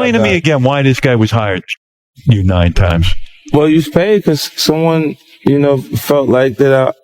Explain to me again why this guy was hired you 9 times. Well, you was paid because someone, felt like that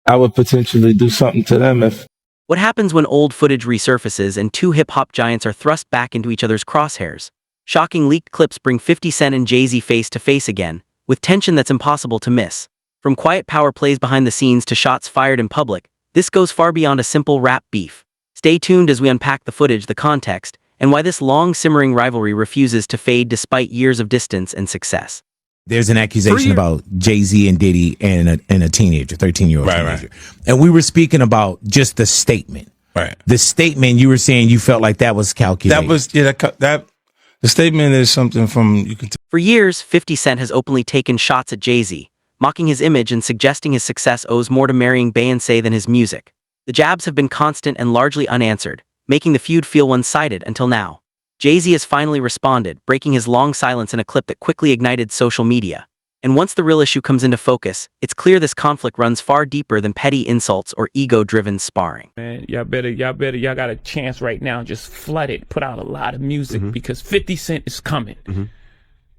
I would potentially do something to them if... What happens when old footage resurfaces and two hip-hop giants are thrust back into each other's crosshairs? Shocking leaked clips bring 50 Cent and Jay-Z face to face again, with tension that's impossible to miss. From quiet power plays behind the scenes to shots fired in public, this goes far beyond a simple rap beef. Stay tuned as we unpack the footage, the context, and why this long-simmering rivalry refuses to fade despite years of distance and success. There's an accusation about Jay-Z and Diddy and a teenager, 13-year-old teenager. Right. And we were speaking about just the statement. Right. The statement, you were saying you felt like that was calculated. That was, the statement is something from... For years, 50 Cent has openly taken shots at Jay-Z, mocking his image and suggesting his success owes more to marrying Beyoncé than his music. The jabs have been constant and largely unanswered, making the feud feel one-sided until now. Jay-Z has finally responded, breaking his long silence in a clip that quickly ignited social media. And once the real issue comes into focus, it's clear this conflict runs far deeper than petty insults or ego-driven sparring. Man, y'all got a chance right now. Just flood it, put out a lot of music because 50 Cent is coming.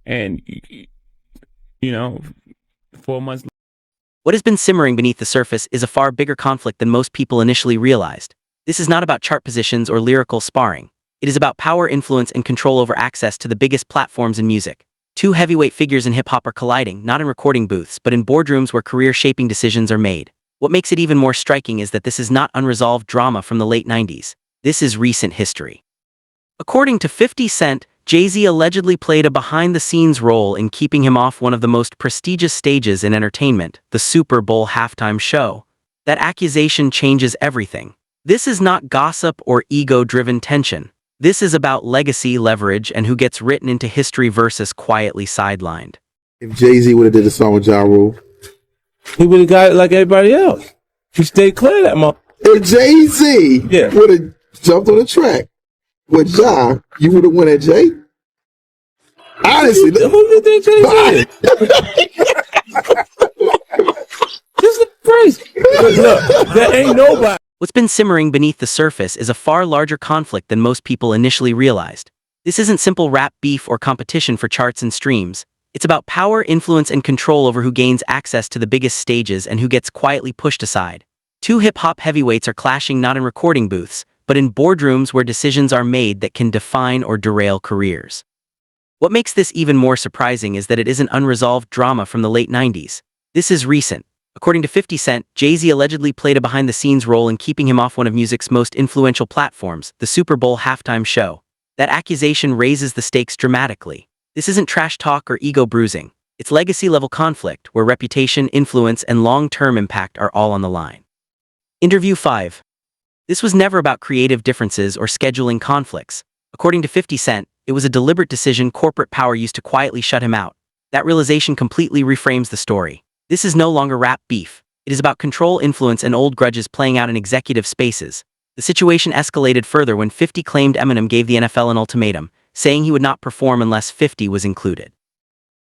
And, 4 months. What has been simmering beneath the surface is a far bigger conflict than most people initially realized. This is not about chart positions or lyrical sparring. It is about power, influence, and control over access to the biggest platforms in music. Two heavyweight figures in hip-hop are colliding, not in recording booths, but in boardrooms where career-shaping decisions are made. What makes it even more striking is that this is not unresolved drama from the late 90s. This is recent history. According to 50 Cent, Jay-Z allegedly played a behind-the-scenes role in keeping him off one of the most prestigious stages in entertainment, the Super Bowl halftime show. That accusation changes everything. This is not gossip or ego-driven tension. This is about legacy, leverage, and who gets written into history versus quietly sidelined. If Jay-Z would have did a song with Ja Rule, he would have got it like everybody else. He stayed clear of that month. If Jay-Z would have jumped on the track with Ja, you would have won at Jay? Honestly. Who did Jay-Z? This is crazy. Look, there ain't nobody. What's been simmering beneath the surface is a far larger conflict than most people initially realized. This isn't simple rap beef or competition for charts and streams. It's about power, influence, and control over who gains access to the biggest stages and who gets quietly pushed aside. Two hip-hop heavyweights are clashing not in recording booths, but in boardrooms where decisions are made that can define or derail careers. What makes this even more surprising is that it isn't unresolved drama from the late 90s. This is recent. According to 50 Cent, Jay-Z allegedly played a behind-the-scenes role in keeping him off one of music's most influential platforms, the Super Bowl halftime show. That accusation raises the stakes dramatically. This isn't trash talk or ego bruising. It's legacy-level conflict where reputation, influence, and long-term impact are all on the line. Interview 5. This was never about creative differences or scheduling conflicts. According to 50 Cent, it was a deliberate decision corporate power used to quietly shut him out. That realization completely reframes the story. This is no longer rap beef. It is about control, influence, and old grudges playing out in executive spaces. The situation escalated further when 50 claimed Eminem gave the NFL an ultimatum, saying he would not perform unless 50 was included.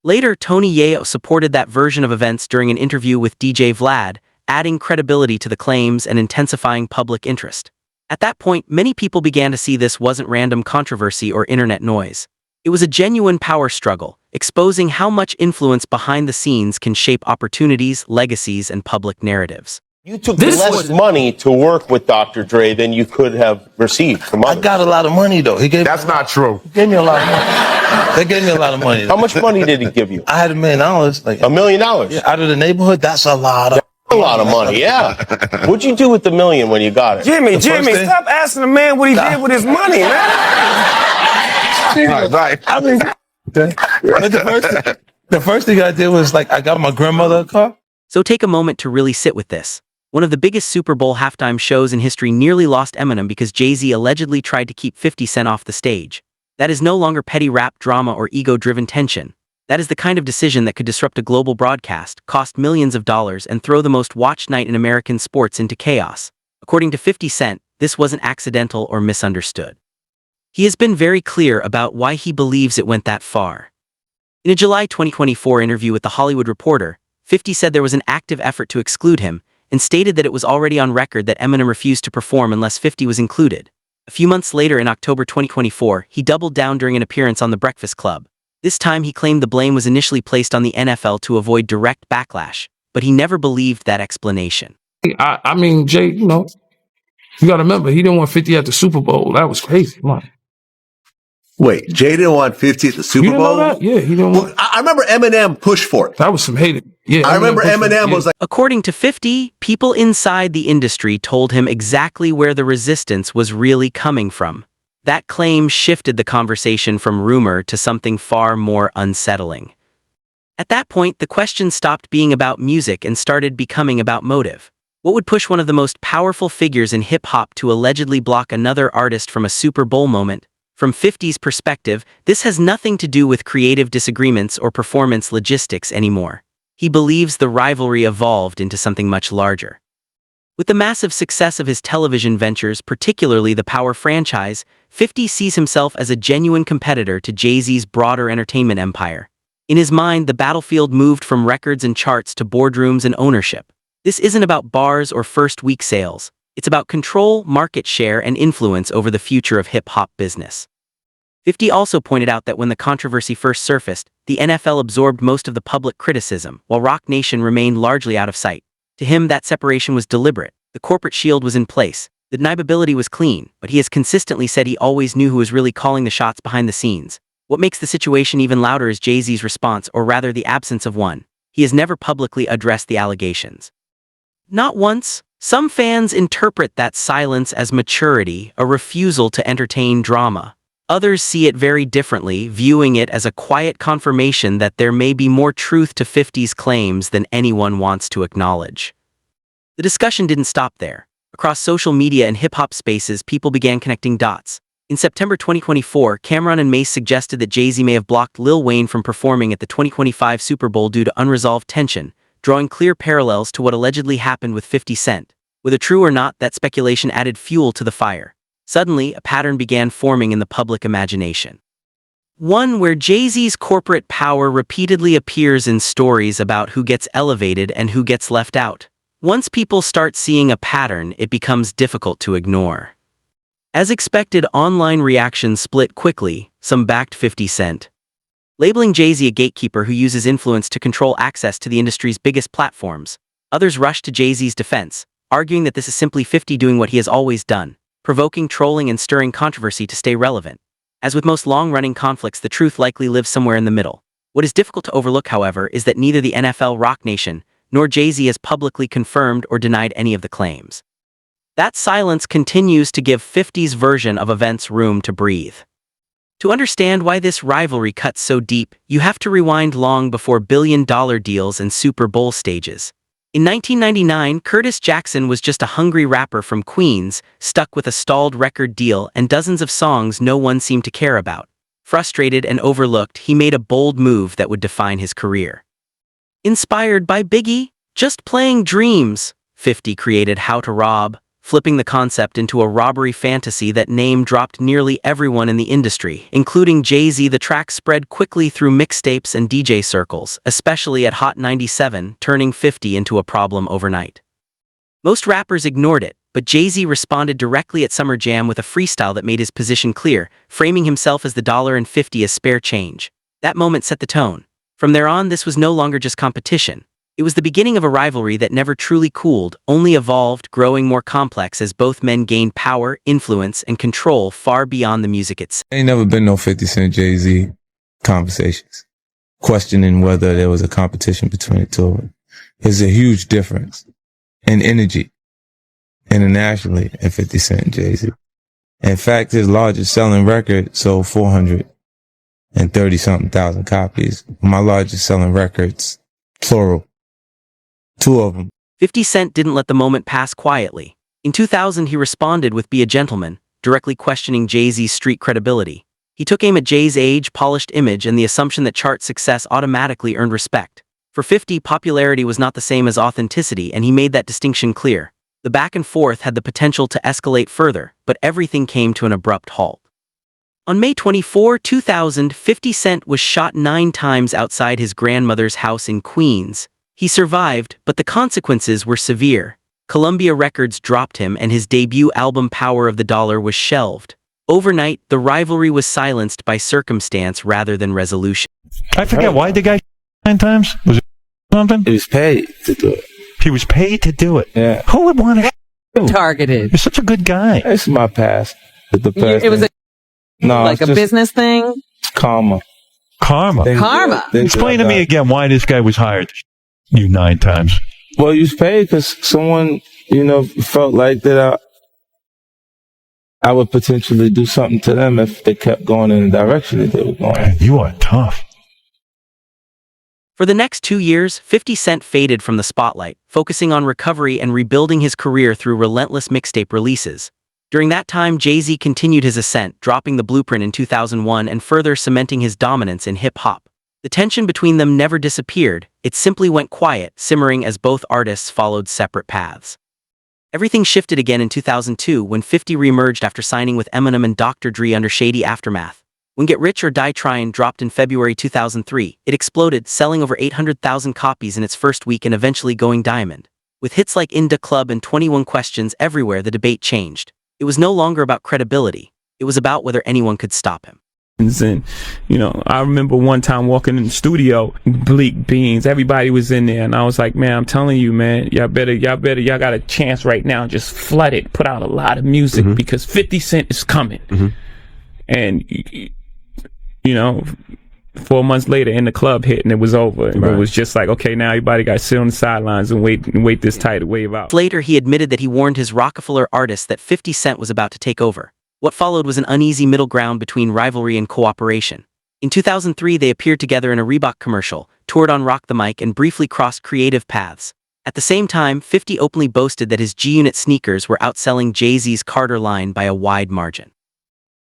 Later, Tony Yayo supported that version of events during an interview with DJ Vlad, adding credibility to the claims and intensifying public interest. At that point, many people began to see this wasn't random controversy or internet noise. It was a genuine power struggle, exposing how much influence behind the scenes can shape opportunities, legacies, and public narratives. You took less money to work with Dr. Dre than you could have received from others. I got a lot of money, though. That's not true. He gave me a lot of money. They gave me a lot of money. How much money did he give you? I had $1 million. Like $1 million? Yeah, out of the neighborhood, that's a lot of money, yeah. What'd you do with the $1 million when you got it? Jimmy, stop asking a man what he did with his money, man. Right. I mean, the first thing I did was, I got my grandmother a car. So take a moment to really sit with this. One of the biggest Super Bowl halftime shows in history nearly lost Eminem because Jay-Z allegedly tried to keep 50 Cent off the stage. That is no longer petty rap drama or ego-driven tension. That is the kind of decision that could disrupt a global broadcast, cost millions of dollars, and throw the most watched night in American sports into chaos. According to 50 Cent, this wasn't accidental or misunderstood. He has been very clear about why he believes it went that far. In a July 2024 interview with The Hollywood Reporter, 50 said there was an active effort to exclude him, and stated that it was already on record that Eminem refused to perform unless 50 was included. A few months later in October 2024, he doubled down during an appearance on The Breakfast Club. This time he claimed the blame was initially placed on the NFL to avoid direct backlash, but he never believed that explanation. I mean, Jay, you know, you got to remember, he didn't want 50 at the Super Bowl. That was crazy. Come on. Wait, Jay didn't want 50 at the Super You Bowl? know that? Yeah, he didn't want. I remember Eminem pushed for it. That was some hating. Yeah, I remember Eminem was like. According to 50, people inside the industry told him exactly where the resistance was really coming from. That claim shifted the conversation from rumor to something far more unsettling. At that point, the question stopped being about music and started becoming about motive. What would push one of the most powerful figures in hip-hop to allegedly block another artist from a Super Bowl moment? From 50's perspective, this has nothing to do with creative disagreements or performance logistics anymore. He believes the rivalry evolved into something much larger. With the massive success of his television ventures, particularly the Power franchise, 50 sees himself as a genuine competitor to Jay-Z's broader entertainment empire. In his mind, the battlefield moved from records and charts to boardrooms and ownership. This isn't about bars or first-week sales. It's about control, market share, and influence over the future of hip-hop business. 50 also pointed out that when the controversy first surfaced, the NFL absorbed most of the public criticism, while Roc Nation remained largely out of sight. To him, that separation was deliberate. The corporate shield was in place. The deniability was clean, but he has consistently said he always knew who was really calling the shots behind the scenes. What makes the situation even louder is Jay-Z's response, or rather the absence of one. He has never publicly addressed the allegations. Not once. Some fans interpret that silence as maturity, a refusal to entertain drama. Others see it very differently, viewing it as a quiet confirmation that there may be more truth to 50's claims than anyone wants to acknowledge. The discussion didn't stop there. Across social media and hip-hop spaces, people began connecting dots. In September 2024, Cameron and Mace suggested that Jay-Z may have blocked Lil Wayne from performing at the 2025 Super Bowl due to unresolved tension, drawing clear parallels to what allegedly happened with 50 Cent. Whether true or not, that speculation added fuel to the fire. Suddenly, a pattern began forming in the public imagination. One where Jay-Z's corporate power repeatedly appears in stories about who gets elevated and who gets left out. Once people start seeing a pattern, it becomes difficult to ignore. As expected, online reactions split quickly. Some backed 50 Cent, labeling Jay-Z a gatekeeper who uses influence to control access to the industry's biggest platforms. Others rushed to Jay-Z's defense, arguing that this is simply 50 doing what he has always done, provoking trolling and stirring controversy to stay relevant. As with most long-running conflicts, the truth likely lives somewhere in the middle. What is difficult to overlook, however, is that neither the NFL, Roc Nation, nor Jay-Z has publicly confirmed or denied any of the claims. That silence continues to give 50's version of events room to breathe. To understand why this rivalry cuts so deep, you have to rewind long before billion-dollar deals and Super Bowl stages. In 1999, Curtis Jackson was just a hungry rapper from Queens, stuck with a stalled record deal and dozens of songs no one seemed to care about. Frustrated and overlooked, he made a bold move that would define his career. Inspired by Biggie, Just Playing Dreams, 50 created How to Rob, flipping the concept into a robbery fantasy that name-dropped nearly everyone in the industry, including Jay-Z. The track spread quickly through mixtapes and DJ circles, especially at Hot 97, turning 50 into a problem overnight. Most rappers ignored it, but Jay-Z responded directly at Summer Jam with a freestyle that made his position clear, framing himself as the $1.50 as spare change. That moment set the tone. From there on, this was no longer just competition. It was the beginning of a rivalry that never truly cooled, only evolved, growing more complex as both men gained power, influence, and control far beyond the music itself. Ain't never been no 50 Cent Jay-Z conversations, questioning whether there was a competition between the two of them. There's a huge difference in energy internationally in 50 Cent and Jay-Z. In fact, his largest selling record sold 430-something thousand copies. My largest selling records, plural, 2 of them. 50 Cent didn't let the moment pass quietly. In 2000, he responded with Be a Gentleman, directly questioning Jay-Z's street credibility. He took aim at Jay's age, polished image, and the assumption that chart success automatically earned respect. For 50, popularity was not the same as authenticity, and he made that distinction clear. The back and forth had the potential to escalate further, but everything came to an abrupt halt. On May 24, 2000, 50 Cent was shot 9 times outside his grandmother's house in Queens. He survived, but the consequences were severe. Columbia Records dropped him and his debut album Power of the Dollar was shelved. Overnight, the rivalry was silenced by circumstance rather than resolution. I forget why the guy 9 times? Was it something? He was paid to do it. He was paid to do it. Yeah. Who would want to Targeted. You're such a good guy. It's my past. It was like a business thing? Karma. Karma. Karma. Explain to me again why this guy was hired you 9 times. Well, he was paid because someone, felt like that I would potentially do something to them if they kept going in the direction that they were going. Man, you are tough. For the next 2 years, 50 Cent faded from the spotlight, focusing on recovery and rebuilding his career through relentless mixtape releases. During that time, Jay-Z continued his ascent, dropping The Blueprint in 2001 and further cementing his dominance in hip-hop. The tension between them never disappeared, it simply went quiet, simmering as both artists followed separate paths. Everything shifted again in 2002 when 50 reemerged after signing with Eminem and Dr. Dre under shady aftermath. When Get Rich or Die Tryin' dropped in February 2003, it exploded, selling over 800,000 copies in its first week and eventually going diamond. With hits like In Da Club and 21 Questions everywhere, the debate changed. It was no longer about credibility. It was about whether anyone could stop him. And, I remember one time walking in the studio, Bleak Beans, everybody was in there, and I was like, man, I'm telling you, man, y'all got a chance right now, just flood it, put out a lot of music, because 50 Cent is coming. And, 4 months later, In the Club hit, and it was over. And it was just like, okay, now everybody got to sit on the sidelines and wait this tidal wave out. Later, he admitted that he warned his Rockefeller artists that 50 Cent was about to take over. What followed was an uneasy middle ground between rivalry and cooperation. In 2003, they appeared together in a Reebok commercial, toured on Rock the Mic, and briefly crossed creative paths. At the same time, 50 openly boasted that his G-Unit sneakers were outselling Jay-Z's Carter line by a wide margin.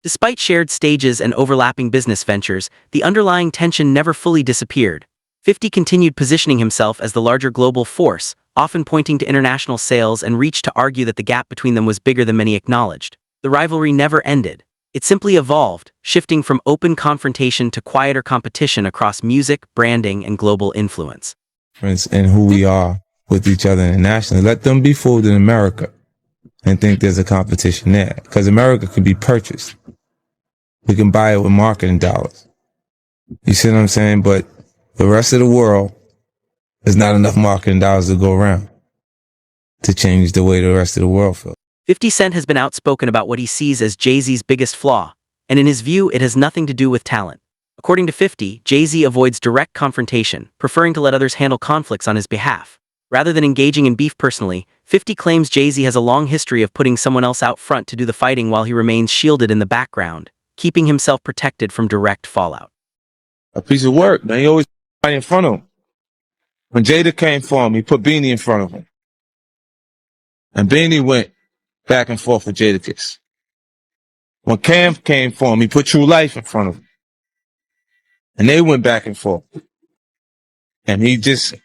Despite shared stages and overlapping business ventures, the underlying tension never fully disappeared. 50 continued positioning himself as the larger global force, often pointing to international sales and reach to argue that the gap between them was bigger than many acknowledged. The rivalry never ended. It simply evolved, shifting from open confrontation to quieter competition across music, branding, and global influence. And who we are with each other internationally. Let them be fooled in America and think there's a competition there. Because America can be purchased. We can buy it with marketing dollars. You see what I'm saying? But the rest of the world, there's not enough marketing dollars to go around to change the way the rest of the world feels. 50 Cent has been outspoken about what he sees as Jay-Z's biggest flaw, and in his view, it has nothing to do with talent. According to 50, Jay-Z avoids direct confrontation, preferring to let others handle conflicts on his behalf. Rather than engaging in beef personally, 50 claims Jay-Z has a long history of putting someone else out front to do the fighting while he remains shielded in the background, keeping himself protected from direct fallout. A piece of work, man. He always right in front of him. When Jada came for him, he put Beanie in front of him. And Beanie went back and forth with Jadakiss. When Cam came for him, he put True Life in front of him. And they went back and forth. And he just...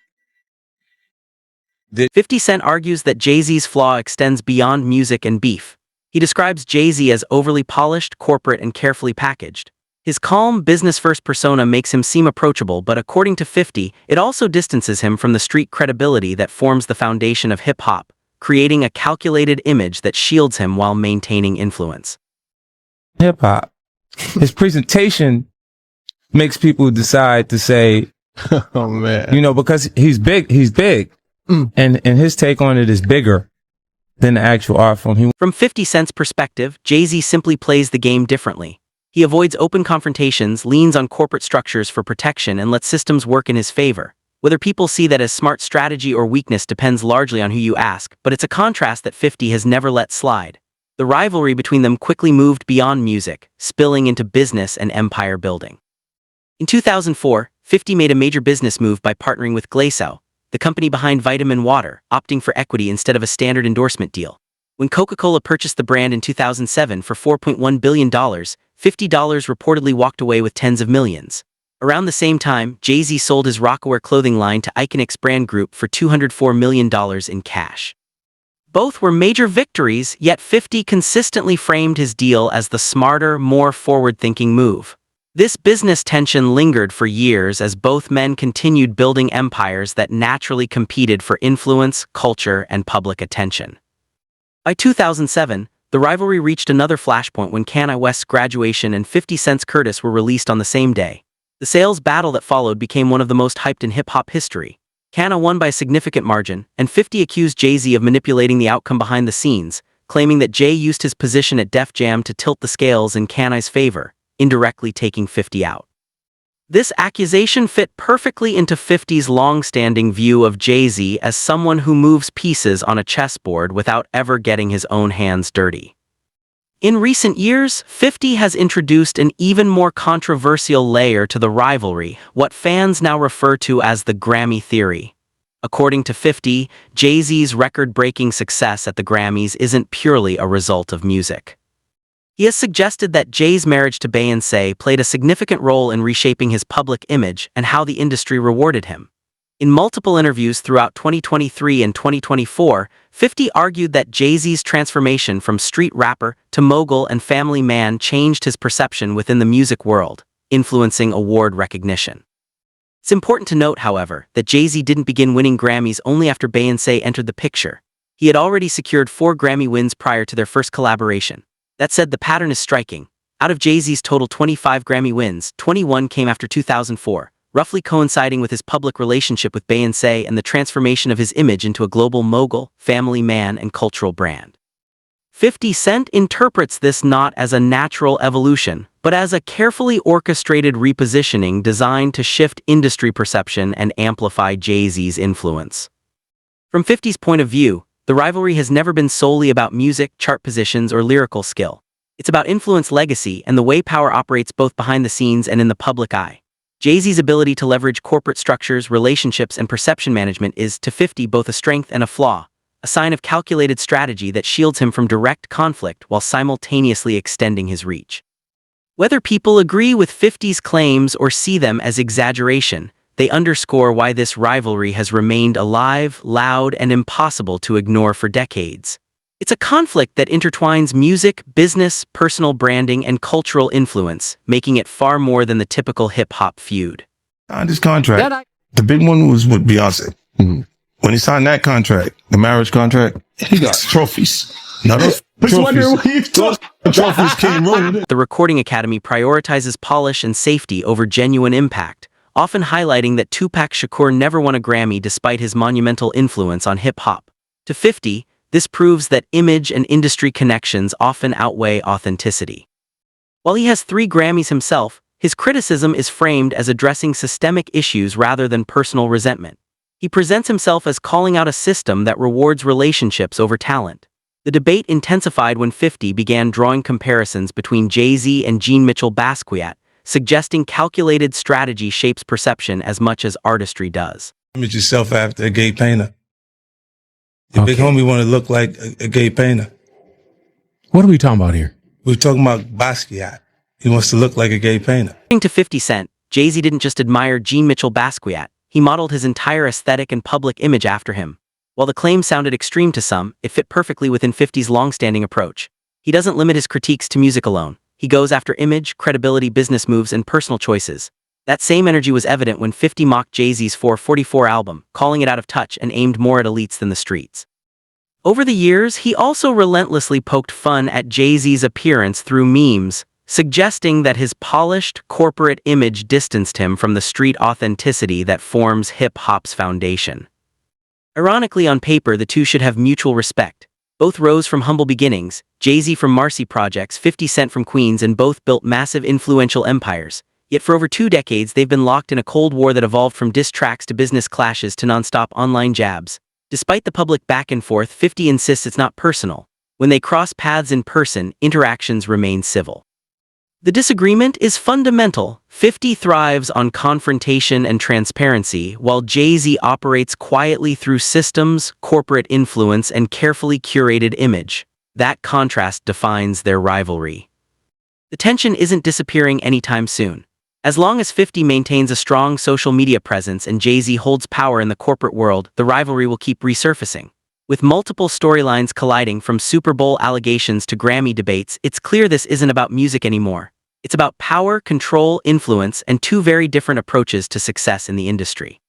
50 Cent argues that Jay-Z's flaw extends beyond music and beef. He describes Jay-Z as overly polished, corporate, and carefully packaged. His calm, business-first persona makes him seem approachable, but according to 50, it also distances him from the street credibility that forms the foundation of hip-hop, creating a calculated image that shields him while maintaining influence. Hip-hop. His presentation makes people decide to say, oh man, because he's big. And his take on it is bigger than the actual art form. From 50 Cent's perspective, Jay-Z simply plays the game differently. He avoids open confrontations, leans on corporate structures for protection, and lets systems work in his favor. Whether people see that as smart strategy or weakness depends largely on who you ask, but it's a contrast that 50 has never let slide. The rivalry between them quickly moved beyond music, spilling into business and empire building. In 2004, 50 made a major business move by partnering with Glaceau, the company behind Vitamin Water, opting for equity instead of a standard endorsement deal. When Coca-Cola purchased the brand in 2007 for $4.1 billion, $50 reportedly walked away with tens of millions. Around the same time, Jay-Z sold his Rocawear clothing line to Iconix Brand Group for $204 million in cash. Both were major victories, yet 50 consistently framed his deal as the smarter, more forward-thinking move. This business tension lingered for years as both men continued building empires that naturally competed for influence, culture, and public attention. By 2007, the rivalry reached another flashpoint when Kanye West's Graduation and 50 Cent's Curtis were released on the same day. The sales battle that followed became one of the most hyped in hip-hop history. Kanye won by a significant margin, and 50 accused Jay-Z of manipulating the outcome behind the scenes, claiming that Jay used his position at Def Jam to tilt the scales in Kanye's favor, indirectly taking 50 out. This accusation fit perfectly into 50's long-standing view of Jay-Z as someone who moves pieces on a chessboard without ever getting his own hands dirty. In recent years, 50 has introduced an even more controversial layer to the rivalry, what fans now refer to as the Grammy theory. According to 50, Jay-Z's record-breaking success at the Grammys isn't purely a result of music. He has suggested that Jay's marriage to Beyoncé played a significant role in reshaping his public image and how the industry rewarded him. In multiple interviews throughout 2023 and 2024, 50 argued that Jay-Z's transformation from street rapper to mogul and family man changed his perception within the music world, influencing award recognition. It's important to note, however, that Jay-Z didn't begin winning Grammys only after Beyoncé entered the picture. He had already secured 4 Grammy wins prior to their first collaboration. That said, the pattern is striking. Out of Jay-Z's total 25 Grammy wins, 21 came after 2004, roughly coinciding with his public relationship with Beyoncé and the transformation of his image into a global mogul, family man, and cultural brand. 50 Cent interprets this not as a natural evolution, but as a carefully orchestrated repositioning designed to shift industry perception and amplify Jay-Z's influence. From 50's point of view, the rivalry has never been solely about music, chart positions, or lyrical skill. It's about influence, legacy, and the way power operates both behind the scenes and in the public eye. Jay-Z's ability to leverage corporate structures, relationships, and perception management is, to 50, both a strength and a flaw, a sign of calculated strategy that shields him from direct conflict while simultaneously extending his reach. Whether people agree with 50's claims or see them as exaggeration, they underscore why this rivalry has remained alive, loud, and impossible to ignore for decades. It's a conflict that intertwines music, business, personal branding, and cultural influence, making it far more than the typical hip-hop feud. Signed his contract. The big one was with Beyonce. Mm-hmm. When he signed that contract, the marriage contract, he got trophies. Now those trophies came rolling. The Recording Academy prioritizes polish and safety over genuine impact, often highlighting that Tupac Shakur never won a Grammy despite his monumental influence on hip-hop. To 50, this proves that image and industry connections often outweigh authenticity. While he has 3 Grammys himself, his criticism is framed as addressing systemic issues rather than personal resentment. He presents himself as calling out a system that rewards relationships over talent. The debate intensified when 50 began drawing comparisons between Jay-Z and Jean Mitchell Basquiat, suggesting calculated strategy shapes perception as much as artistry does. Image yourself after a gay painter. The big homie want to look like a gay painter. What are we talking about here? We're talking about Basquiat. He wants to look like a gay painter. According to 50 Cent, Jay-Z didn't just admire Jean Mitchell Basquiat, he modeled his entire aesthetic and public image after him. While the claim sounded extreme to some, it fit perfectly within 50's long-standing approach. He doesn't limit his critiques to music alone. He goes after image, credibility, business moves, and personal choices. That same energy was evident when 50 mocked Jay-Z's 444 album, calling it out of touch and aimed more at elites than the streets. Over the years, he also relentlessly poked fun at Jay-Z's appearance through memes, suggesting that his polished, corporate image distanced him from the street authenticity that forms hip-hop's foundation. Ironically, on paper, the two should have mutual respect. Both rose from humble beginnings, Jay-Z from Marcy Projects, 50 Cent from Queens, and both built massive influential empires. Yet for over 2 decades, they've been locked in a cold war that evolved from diss tracks to business clashes to non-stop online jabs. Despite the public back and forth, 50 insists it's not personal. When they cross paths in person, interactions remain civil. The disagreement is fundamental. 50 thrives on confrontation and transparency, while Jay-Z operates quietly through systems, corporate influence, and carefully curated image. That contrast defines their rivalry. The tension isn't disappearing anytime soon. As long as 50 maintains a strong social media presence and Jay-Z holds power in the corporate world, the rivalry will keep resurfacing. With multiple storylines colliding from Super Bowl allegations to Grammy debates, it's clear this isn't about music anymore. It's about power, control, influence, and two very different approaches to success in the industry.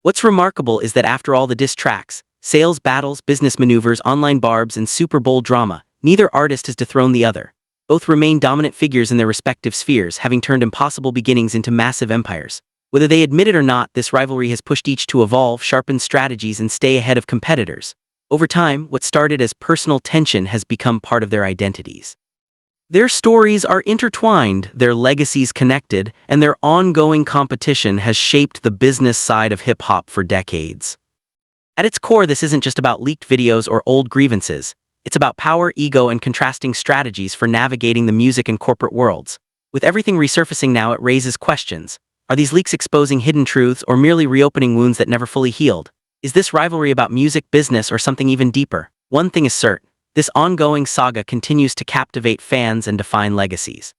What's remarkable is that after all the diss tracks, sales battles, business maneuvers, online barbs, and Super Bowl drama, neither artist has dethroned the other. Both remain dominant figures in their respective spheres, having turned impossible beginnings into massive empires. Whether they admit it or not, this rivalry has pushed each to evolve, sharpen strategies, and stay ahead of competitors. Over time, what started as personal tension has become part of their identities. Their stories are intertwined, their legacies connected, and their ongoing competition has shaped the business side of hip-hop for decades. At its core, this isn't just about leaked videos or old grievances. It's about power, ego, and contrasting strategies for navigating the music and corporate worlds. With everything resurfacing now, it raises questions. Are these leaks exposing hidden truths or merely reopening wounds that never fully healed? Is this rivalry about music, business, or something even deeper? One thing is certain. This ongoing saga continues to captivate fans and define legacies.